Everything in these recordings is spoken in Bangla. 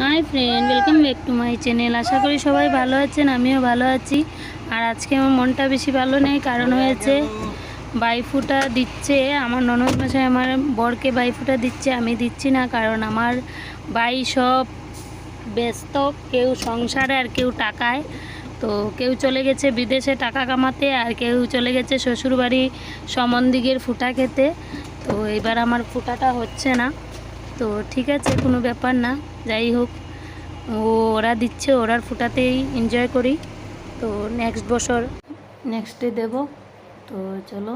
High friend, welcome back to my channel. আশা করি সবাই ভালো আছেন, আমিও ভালো আছি। আর আজকে আমার মনটা বেশি ভালো নেই, কারণ হয়েছে বাইফুটা দিচ্ছে আমার ননদ মশাই, আমার বরকে বাইফুটা দিচ্ছে, আমি দিচ্ছি না। কারণ আমার ভাই সব ব্যস্ত, কেউ সংসারে আর কেউ টাকায়। তো কেউ চলে গেছে বিদেশে টাকা কামাতে, আর কেউ চলে গেছে শ্বশুরবাড়ি সমন্দিগের ফুটা খেতে। তো এবার আমার ফুটাটা হচ্ছে না। তো ঠিক আছে, কোনো ব্যাপার না, যাই হোক, ওরা দিচ্ছে, ওরার ফুটাতেই এনজয় করি। তো নেক্সট বছর নেক্সটে দেব। তো চলো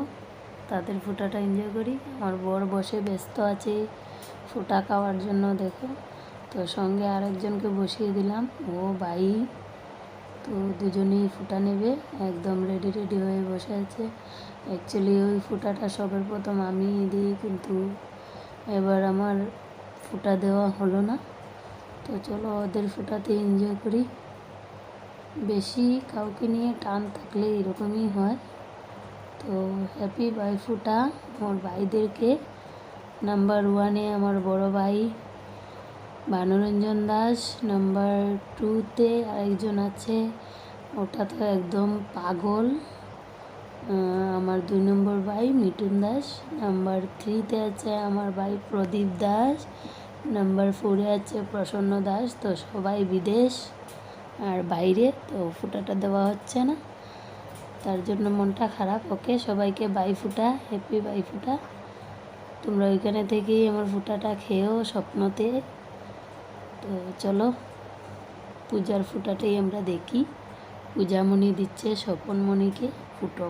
তাদের ফুটাটা এনজয় করি। আমার বর বসে ব্যস্ত আছে ফুটা খাওয়ার জন্য, দেখো। তো সঙ্গে আরেকজনকে বসিয়ে দিলাম, ও ভাই। তো দুজনেই ফুটা নেবে, একদম রেডি রেডি হয়ে বসে আছে। অ্যাকচুয়ালি ওই ফুটাটা সবার প্রথম আমি দিই, কিন্তু এবার আমার ফুটা দেওয়া হলো না। তো চলো ওদের ফুটাতে এনজয় করি। বেশি কাউকে নিয়ে টান থাকলে এরকমই হয়। তো হ্যাপি বাইফুটা আমার ভাইদেরকে। নাম্বার 1-এ আমার বড় ভাই ভানুরঞ্জন দাস, নাম্বার 2-তে আরেকজন আছে, ওটা তো একদম পাগল, আমার 2 নম্বর ভাই মিঠুন দাস। নাম্বার 3-তে আছে আমার ভাই প্রদীপ দাস। নাম্বার 4-এ আছে প্রসন্ন দাস। তো সবাই বিদেশ আর বাইরে, তো ফুটাটা দেওয়া হচ্ছে না, তার জন্য মনটা খারাপ। ওকে, সবাইকে বাই ফুটা, হ্যাপি বাই ফুটা। তোমরা ওইখানে থেকেই আমার ফুটাটা খেয়েও স্বপ্নতে। তো চলো পূজার ফুটাটাই আমরা দেখি। পূজামণি দিচ্ছে স্বপনমণিকে ফুটো।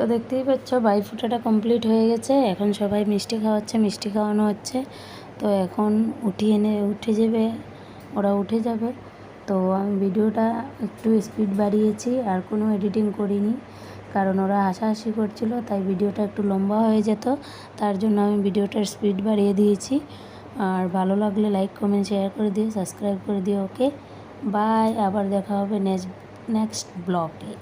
তো দেখতেই পাচ্ছ বাইফোঁটাটা কমপ্লিট হয়ে গেছে। এখন সবাই মিষ্টি খাওয়াচ্ছে, মিষ্টি খাওয়ানো হচ্ছে। তো এখন উঠে যাবে, ওরা উঠে যাবে। তো আমি ভিডিওটা একটু স্পিড বাড়িয়েছি, আর কোনো এডিটিং করিনি, কারণ ওরা হাসাহাসি করছিল, তাই ভিডিওটা একটু লম্বা হয়ে যেত। তার জন্য আমি ভিডিওটার স্পিড বাড়িয়ে দিয়েছি। আর ভালো লাগলে লাইক কমেন্ট শেয়ার করে দিও, সাবস্ক্রাইব করে দিও। ওকে বাই, আবার দেখা হবে নেক্সট ব্লগে।